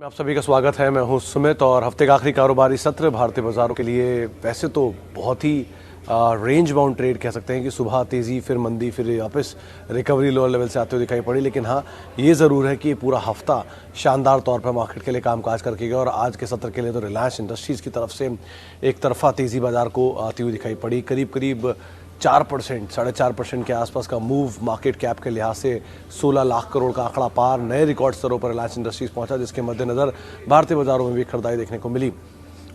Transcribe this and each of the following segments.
आप सभी का स्वागत है। मैं हूं सुमित और हफ्ते का आखिरी कारोबारी सत्र भारतीय बाजारों के लिए वैसे तो बहुत ही रेंज बाउंड ट्रेड कह सकते हैं कि सुबह तेज़ी फिर मंदी फिर वापस रिकवरी लोअर लेवल से आते हुए दिखाई पड़ी, लेकिन हाँ ये ज़रूर है कि पूरा हफ्ता शानदार तौर पर मार्केट के लिए कामकाज करके गया और आज के सत्र के लिए तो रिलायंस इंडस्ट्रीज़ की तरफ से एक तरफा तेज़ी बाजार को आती हुई दिखाई पड़ी। करीब करीब 4%, 4.5% के आसपास का मूव मार्केट कैप के लिहाज से 16 लाख करोड़ का आंकड़ा पार नए रिकॉर्ड स्तरों पर रिलायंस इंडस्ट्रीज पहुंचा, जिसके मद्देनजर भारतीय बाजारों में भी खरीदारी देखने को मिली।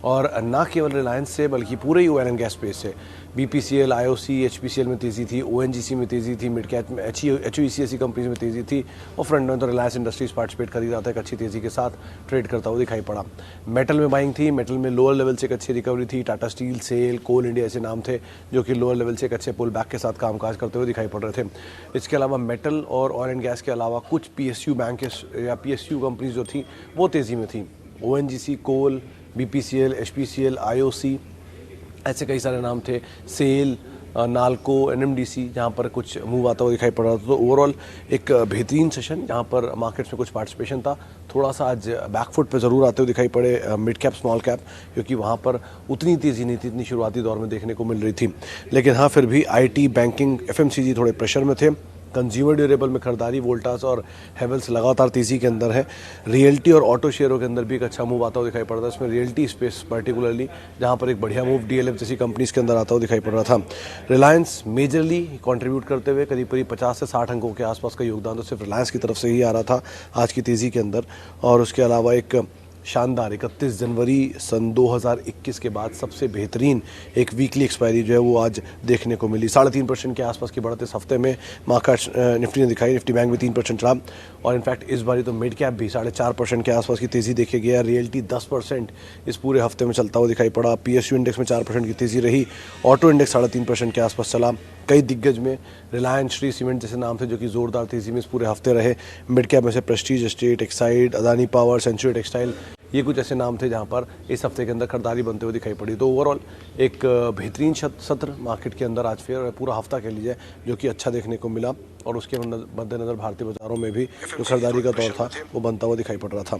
और न केवल रिलायंस से बल्कि पूरे ही ऑयल एंड गैस स्पेस से बीपीसीएल, आईओसी, एचपीसीएल में तेज़ी थी, ओएनजीसी में तेज़ी थी, मिड कैप में एचईसी ऐसी कंपनीज में तेज़ी थी और फ्रंट में तो रिलायंस इंडस्ट्रीज पार्टिसिपेट कर ही रहा था, एक अच्छी तेज़ी के साथ ट्रेड करता हुआ दिखाई पड़ा। मेटल में बाइंग थी, मेटल में लोअर लेवल से एक अच्छी रिकवरी थी। टाटा स्टील, सेल, कोल इंडिया ऐसे नाम थे जो कि लोअर लेवल से एक अच्छे पुल बैक के साथ कामकाज करते हुए दिखाई पड़ रहे थे। इसके अलावा मेटल और ऑयल एंड गैस के अलावा कुछ पीएसयू बैंक या पीएसयू कंपनीज जो थी वो तेज़ी में थी। ओएनजीसी, कोल, बीपीसीएल, एचपीसीएल, आईओसी ऐसे कई सारे नाम थे, सेल, नाल्को, एनएमडीसी, जहाँ पर कुछ मूव आता हुआ दिखाई पड़ रहा था। तो ओवरऑल एक बेहतरीन सेशन जहाँ पर मार्केट्स में कुछ पार्टिसिपेशन था। थोड़ा सा आज बैकफुट पे ज़रूर आते हुए दिखाई पड़े मिड कैप, स्मॉल कैप, क्योंकि वहाँ पर उतनी तेज़ी नहीं थी इतनी शुरुआती दौर में देखने को मिल रही थी। लेकिन हाँ फिर भी आईटी, बैंकिंग, एफएमसीजी थोड़े प्रेशर में थे। कंज्यूमर ड्यूरेबल में खरीदारी वोल्टास और हेवल्स लगातार तेज़ी के अंदर है। रियल्टी और ऑटो शेयरों के अंदर भी एक अच्छा मूव आता हुआ दिखाई पड़ रहा था। इसमें रियल्टी स्पेस पर्टिकुलरली जहां पर एक बढ़िया मूव डीएलएफ जैसी कंपनीज के अंदर आता हुआ दिखाई पड़ रहा था। रिलायंस मेजरली कंट्रीब्यूट करते हुए करीब करीब 50 से 60 अंकों के आसपास का योगदान तो सिर्फ रिलायंस की तरफ से ही आ रहा था आज की तेज़ी के अंदर। और उसके अलावा एक शानदार 31 जनवरी सन 2021 के बाद सबसे बेहतरीन एक वीकली एक्सपायरी जो है वो आज देखने को मिली। 3.5% के आसपास की बढ़त इस हफ्ते में मार्केट निफ्टी ने दिखाई। निफ्टी बैंक भी 3% रहा और इनफैक्ट इस बारी तो मिड कैप भी 4.5% के आसपास की तेज़ी देखे गया। रियल्टी 10% इस पूरे हफ्ते में चलता हुआ दिखाई पड़ा। पीएसयू इंडेक्स में 4% की तेज़ी रही। ऑटो इंडेक्स 3.5% के आसपास चला। कई दिग्गज में रिलायंस, श्री सीमेंट जैसे नाम थे जो कि जोरदार तेज़ी में इस पूरे हफ्ते रहे। मिड कैप में से Prestige Estate, Exide, Adani power, century textile, ये कुछ ऐसे नाम थे जहां पर इस हफ्ते के अंदर खरीदारी बनते हुए दिखाई पड़ी। तो ओवरऑल एक बेहतरीन सत्र मार्केट के अंदर आज फिर पूरा हफ्ता कह लीजिए जो कि अच्छा देखने को मिला और उसके मद्देनज़र भारतीय बाजारों में भी जो खरीदारी का दौर था वो बनता हुआ दिखाई पड़ रहा था।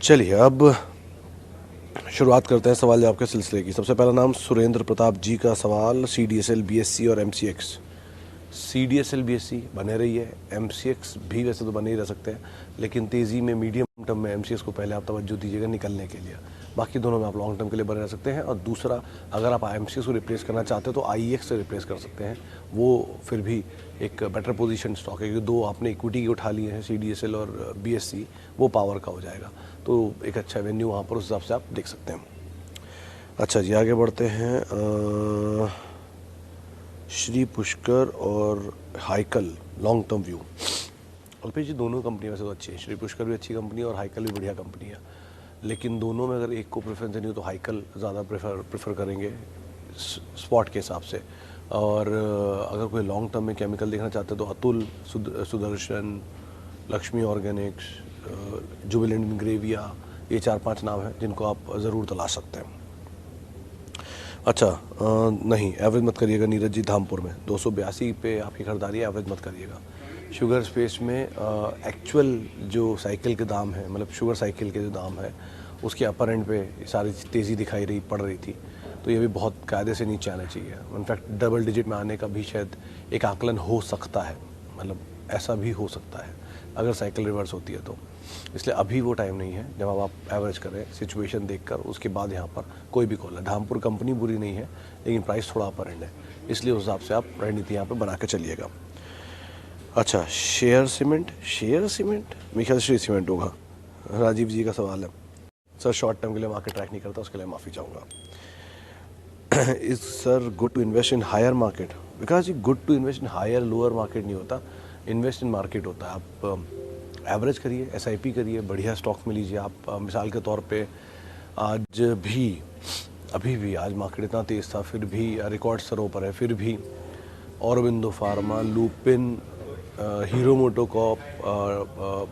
चलिए अब शुरुआत करते हैं सवाल जवाब के सिलसिले की। सबसे पहला नाम सुरेंद्र प्रताप जी का सवाल, सीडीएसएल, बीएससी और एमसीएक्स। सीडीएसएल, बीएससी बने रही है, एमसीएक्स भी वैसे तो बने ही रह सकते हैं, लेकिन तेज़ी में मीडियम टर्म में एमसीएक्स को पहले आप तवज्जो दीजिएगा निकलने के लिए। बाकी दोनों में आप लॉन्ग टर्म के लिए बने रह सकते हैं। और दूसरा, अगर आप एमसीएक्स को रिप्लेस करना चाहते हो तो आईईएक्स से रिप्लेस कर सकते हैं, वो फिर भी एक बेटर पोजीशन स्टॉक है क्योंकि दो आपने इक्विटी की उठा लिए हैं, सीडीएसएल और बीएससी, वो पावर का हो जाएगा। तो एक अच्छा वेन्यू वहाँ पर उस हिसाब से आप देख सकते हैं। अच्छा जी, आगे बढ़ते हैं। श्री पुष्कर और हाइकल लॉन्ग टर्म व्यू। अल्पेश जी, दोनों कंपनी वैसे तो अच्छी है। श्री पुष्कर भी अच्छी कंपनी है और हाइकल भी बढ़िया कंपनी है, लेकिन दोनों में अगर एक को प्रेफरेंस देनी हो तो हाइकल ज़्यादा प्रेफर करेंगे स्पॉट के हिसाब से। और अगर कोई लॉन्ग टर्म में केमिकल देखना चाहते हैं तो अतुल, सुदर्शन, लक्ष्मी ऑर्गेनिक्स, जुबिलेंट इंग्रेविया, ये 4-5 नाम हैं जिनको आप ज़रूर तलाश सकते हैं। अच्छा, नहीं एवरेज मत करिएगा नीरज जी। धामपुर में 282 पे आपकी खरीदारी, एवरेज मत करिएगा। शुगर स्पेस में एक्चुअल जो साइकिल के दाम है, मतलब शुगर साइकिल के जो दाम है उसके अपर एंड पे सारी तेज़ी दिखाई पड़ रही थी, तो ये भी बहुत कायदे से नीचे आना चाहिए। इनफैक्ट डबल डिजिट में आने का भी शायद एक आकलन हो सकता है, मतलब ऐसा भी हो सकता है अगर साइकिल रिवर्स होती है तो। इसलिए अभी वो टाइम नहीं है जब आप एवरेज करें, सिचुएशन देखकर उसके बाद यहाँ पर कोई भी कॉल है। धामपुर कंपनी बुरी नहीं है लेकिन प्राइस थोड़ा अपर एंड है, इसलिए उस हिसाब से आप रणनीति यहाँ पर बना के चलिएगा। अच्छा, शेयर सीमेंट मेरे ख्याल से श्री सीमेंट होगा। राजीव जी का सवाल है, सर शॉर्ट टर्म के लिए मार्केट ट्रैक नहीं करता, उसके लिए माफ़ी चाहूँगा। Is sir good to invest in higher market? Vikas ji, good to invest in higher lower market नहीं होता, इन्वेस्ट इन मार्केट होता है। आप एवरेज करिए, एसआईपी करिए, बढ़िया स्टॉक में लीजिए। आप मिसाल के तौर पे आज भी अभी भी आज मार्केट इतना तेज़ था फिर भी रिकॉर्ड स्तरों पर है, फिर भी Aurobindo pharma, Lupin, hero MotoCorp,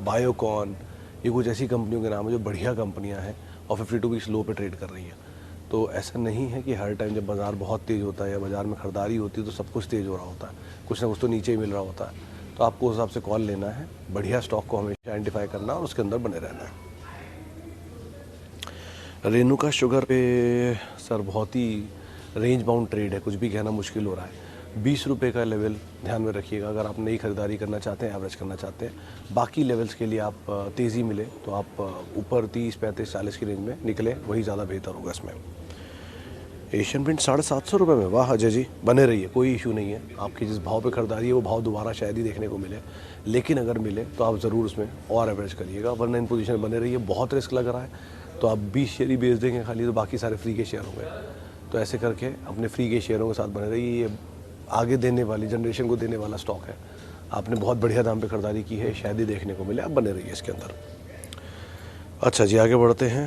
Biocon, ये कुछ ऐसी कंपनियों के नाम है जो बढ़िया कंपनियां हैं और 52 वीक्स लो पे ट्रेड कर रही हैं। तो ऐसा नहीं है कि हर टाइम जब बाज़ार बहुत तेज़ होता है या बाज़ार में खरीदारी होती है तो सब कुछ तेज़ हो रहा होता है, कुछ ना कुछ तो नीचे ही मिल रहा होता है। तो आपको उस हिसाब से कॉल लेना है, बढ़िया स्टॉक को हमेशा आइडेंटिफाई करना और उसके अंदर बने रहना है। रेणुका शुगर पे सर बहुत ही रेंज बाउंड ट्रेड है, कुछ भी कहना मुश्किल हो रहा है। 20 रुपये का लेवल ध्यान में रखिएगा अगर आप नई खरीदारी करना चाहते हैं, एवरेज करना चाहते हैं। बाकी लेवल्स के लिए आप तेज़ी मिले तो आप ऊपर 30, 35, 40 की रेंज में निकले, वही ज़्यादा बेहतर होगा इसमें। एशियन पेंट 750 रुपये में, वाह अजय जी, बने रहिए, कोई इशू नहीं है। आपकी जिस भाव पे खरीदारी है वो भाव दोबारा शायद ही देखने को मिले, लेकिन अगर मिले तो आप ज़रूर उसमें और एवरेज करिएगा, वरना इन पोजीशन बने रहिए। बहुत रिस्क लग रहा है तो आप 20 शेयर ही बेच देंगे खाली, तो बाकी सारे फ्री के शेयर हो गए। तो ऐसे करके अपने फ्री के शेयरों के साथ बने रहिए। ये आगे देने वाली जनरेशन को देने वाला स्टॉक है, आपने बहुत बढ़िया दाम पे खरीदारी की है, शायद ही देखने को मिले, आप बने रहिए इसके अंदर। अच्छा जी, आगे बढ़ते हैं।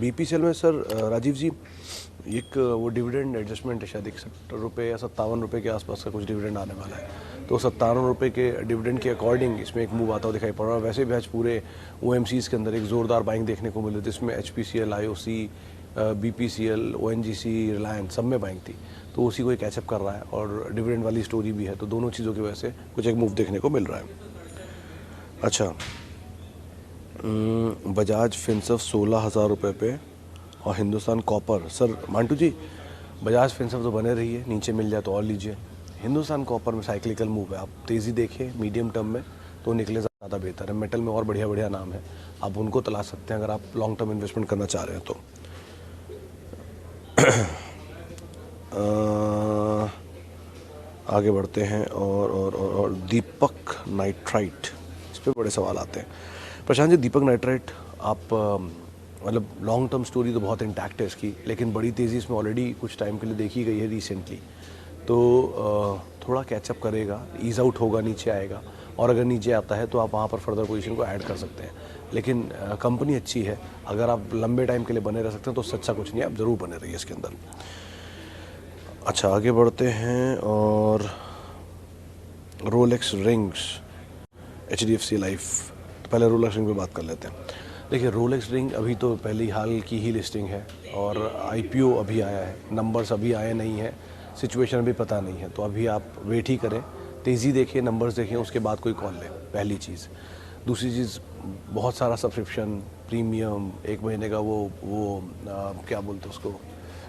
BPCL में सर राजीव जी एक वो डिविडेंड एडजस्टमेंट है, शायद 61 रुपये या 57 रुपये के आसपास का कुछ डिविडेंड आने वाला है। तो 57 रुपये के डिविडेंड के अकॉर्डिंग इसमें एक मूव आता हुआ दिखाई पड़ रहा है। वैसे भी आज पूरे OMCs के अंदर एक ज़ोरदार बाइंग देखने को मिली, जिसमें HPCL, IOC, BPCL, ONGC, Reliance सब में बाइंग थी। तो उसी को कैचअप कर रहा है और डिविडेंड वाली स्टोरी भी है, तो दोनों चीज़ों की वजह से कुछ एक मूव देखने को मिल रहा है। अच्छा, बजाज फिनसर्व 16,000 रुपये पे और हिंदुस्तान कॉपर। सर मांटू जी, बजाज फिनसर्व तो बने रही है, नीचे मिल जाए तो और लीजिए। हिंदुस्तान कॉपर में साइक्लिकल मूव है, आप तेज़ी देखें मीडियम टर्म में तो निकले ज़्यादा बेहतर है। मेटल में और बढ़िया बढ़िया नाम है, आप उनको तलाश सकते हैं अगर आप लॉन्ग टर्म इन्वेस्टमेंट करना चाह रहे हैं तो। आगे बढ़ते हैं और दीपक नाइट्राइट, इस पर बड़े सवाल आते हैं। प्रशांत जी, दीपक नाइट्राइट आप मतलब लॉन्ग टर्म स्टोरी तो बहुत इंटैक्ट है इसकी, लेकिन बड़ी तेज़ी इसमें ऑलरेडी कुछ टाइम के लिए देखी गई है रिसेंटली, तो थोड़ा कैचअप करेगा, ईज आउट होगा, नीचे आएगा, और अगर नीचे आता है तो आप वहाँ पर फर्दर पोजीशन को ऐड कर सकते हैं। लेकिन कंपनी अच्छी है, अगर आप लंबे टाइम के लिए बने रह सकते हैं तो उससे अच्छा कुछ नहीं है, आप ज़रूर बने रहिए इसके अंदर। अच्छा, आगे बढ़ते हैं और रोलेक्स रिंग्स, HDFC लाइफ। तो पहले रोलेक्स रिंग पे बात कर लेते हैं। देखिए, रोलेक्स रिंग अभी तो पहली हाल की ही लिस्टिंग है और IPO अभी आया है, नंबर्स अभी आए नहीं है, सिचुएशन भी पता नहीं है, तो अभी आप वेट ही करें, तेज़ी देखें, नंबर्स देखें, उसके बाद कोई कॉल लें, पहली चीज़। दूसरी चीज़, बहुत सारा सब्सक्रिप्शन, प्रीमियम, 1 महीने का वो क्या बोलते हैं उसको,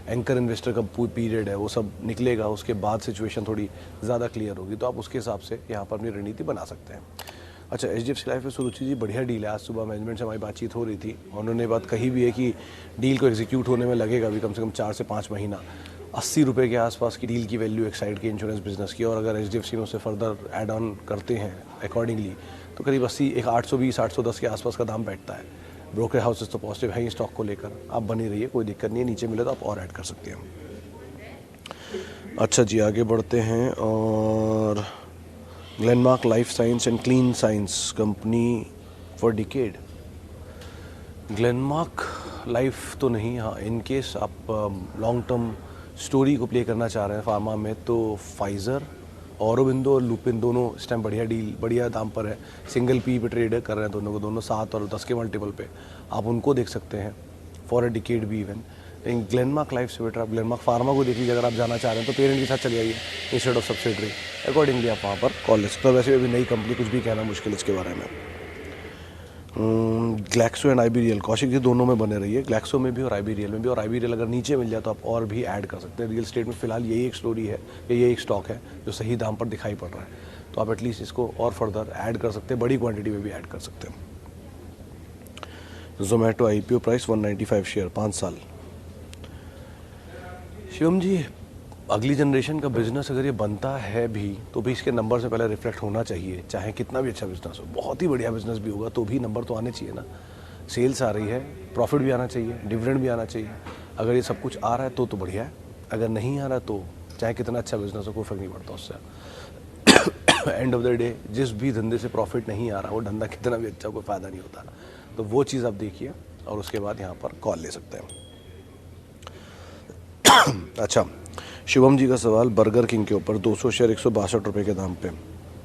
एंकर इन्वेस्टर का पीरियड है, वो सब निकलेगा, उसके बाद सिचुएशन थोड़ी ज़्यादा क्लियर होगी, तो आप उसके हिसाब से यहाँ पर अपनी रणनीति बना सकते हैं। अच्छा, HDFC लाइफ में सुरुचि जी बढ़िया डील है। आज सुबह मैनेजमेंट से हमारी बातचीत हो रही थी, उन्होंने बात कही भी है कि डील को एग्जीक्यूट होने में लगेगा भी कम से कम 4 से 5 महीना। 80 रुपये के आसपास की डील की वैल्यू एक्साइड की इंश्योरेंस बिजनेस की, और अगर HDFC में उसे फर्दर ऐड ऑन करते हैं अकॉर्डिंगली तो करीब 80, एक 820, 810 के आसपास का दाम बैठता है। ब्रोकर हाउसेस तो पॉजिटिव है ही स्टॉक को लेकर, आप बनी रहिए, कोई दिक्कत नहीं है, नीचे मिले तो आप और ऐड कर सकते हैं। अच्छा जी, आगे बढ़ते हैं और Glenmark life science and clean science company for decade. Glenmark life तो नहीं, हाँ, इन केस आप लॉन्ग टर्म स्टोरी को प्ले करना चाह रहे हैं फार्मा में, तो फाइज़र, औरोबिंदो और लुपिन दोनों इस टाइम बढ़िया डील, बढ़िया दाम पर है, सिंगल पी पे ट्रेड कर रहे हैं दोनों को, दोनों 7 और 10 के मल्टीपल पे, आप उनको देख सकते हैं फॉर अ डिकेड भी इवन। लेकिन ग्लेनमार्क लाइफ से बेटर आप ग्लेनमार्क फार्मा को देख लीजिए, अगर आप जाना चाह रहे हैं तो पेरेंट के साथ चले जाइए इंस्टेड ऑफ सब्सिडरी, अकॉर्डिंगली आप वहाँ पर कॉल ले सकते हो। वैसे अभी नई कंपनी, कुछ भी कहना मुश्किल इसके बारे में। Glaxo and IBReal, Kaushik ji दोनों में बने रहिए, ग्लैक्सो में भी और IBReal में भी, और IBReal अगर नीचे मिल जाए तो आप और भी ऐड कर सकते हैं। रियल स्टेट में फिलहाल यही एक स्टोरी है, यही एक स्टॉक है जो सही दाम पर दिखाई पड़ रहा है, तो आप एटलीस्ट इसको और फर्दर ऐड कर सकते हैं, बड़ी क्वांटिटी में भी ऐड कर सकते हैं। जोमेटो IPO प्राइस 195 शेयर, 5 साल। शिवम जी, अगली जनरेशन का बिजनेस अगर ये बनता है भी तो भी इसके नंबर से पहले रिफ्लेक्ट होना चाहिए, चाहे कितना भी अच्छा बिजनेस हो, बहुत ही बढ़िया बिजनेस भी होगा तो भी नंबर तो आने चाहिए ना। सेल्स आ रही है, प्रॉफिट भी आना चाहिए, डिविडेंड भी आना चाहिए। अगर ये सब कुछ आ रहा है तो बढ़िया है, अगर नहीं आ रहा तो चाहे कितना अच्छा बिजनेस हो, कोई फर्क नहीं पड़ता उससे। एंड ऑफ द डे जिस भी धंधे से प्रॉफिट नहीं आ रहा, वो धंधा कितना भी अच्छा, कोई फ़ायदा नहीं होता। तो वो चीज़ आप देखिए और उसके बाद यहाँ पर कॉल ले सकते हैं। अच्छा, शिवम जी का सवाल बर्गर किंग के ऊपर, 200 शेयर 162 रुपये के दाम पे।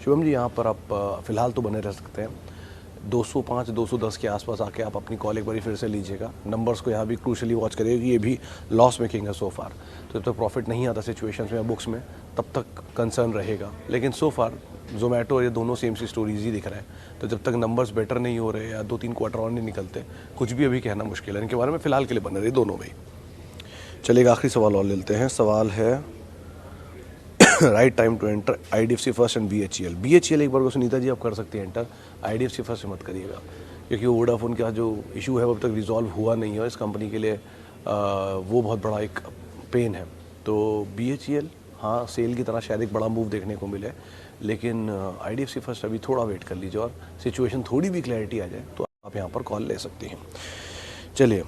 शिवम जी, यहाँ पर आप फ़िलहाल तो बने रह सकते हैं, 205 210 के आसपास आके आप अपनी कॉल एक बार फिर से लीजिएगा। नंबर्स को यहाँ भी क्रूशली वॉच करिएगा कि ये भी लॉस मेकिंग है सो फार। तो जब तक प्रॉफिट नहीं आता सिचुएशंस में या बुक्स में तब तक कंसर्न रहेगा। लेकिन सो फार जोमेटो और ये दोनों सेम सी स्टोरीज ही दिख रहे हैं। तो जब तक नंबर्स बेटर नहीं हो रहे या 2-3 क्वार्टर और नहीं निकलते, कुछ भी अभी कहना मुश्किल है। इनके बारे में फ़िलहाल के लिए बने रहे दोनों में ही। चलिए आखिरी सवाल और लेते हैं। सवाल है right time to enter IDFC first and BHEL। BHEL एक बार को सुनीता जी आप कर सकते हैं एंटर, IDFC फर्स्ट मत करिएगा क्योंकि वोडाफोन का जो इशू है वो अब तक रिजॉल्व हुआ नहीं है। इस कंपनी के लिए वो बहुत बड़ा एक पेन है। तो BHEL हाँ सेल की तरह शायद एक बड़ा मूव देखने को मिले, लेकिन IDFC फर्स्ट अभी थोड़ा वेट कर लीजिए और सिचुएशन थोड़ी भी क्लैरिटी आ जाए तो आप यहाँ पर कॉल ले सकते हैं। चलिए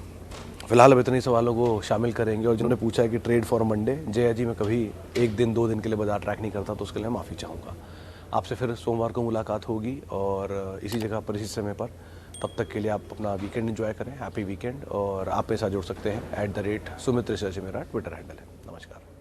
फिलहाल अब इतने सवालों को शामिल करेंगे। और जिन्होंने पूछा है कि ट्रेड फॉर मंडे, जया जी मैं कभी 1 दिन 2 दिन के लिए बाजार ट्रैक नहीं करता, तो उसके लिए माफ़ी चाहूँगा। आपसे फिर सोमवार को मुलाकात होगी और इसी जगह पर इसी समय पर। तब तक के लिए आप अपना वीकेंड एंजॉय करें। Happy weekend. और आप मेरे साथ जुड़ सकते हैं @Sumit Research मेरा ट्विटर हैंडल है। नमस्कार।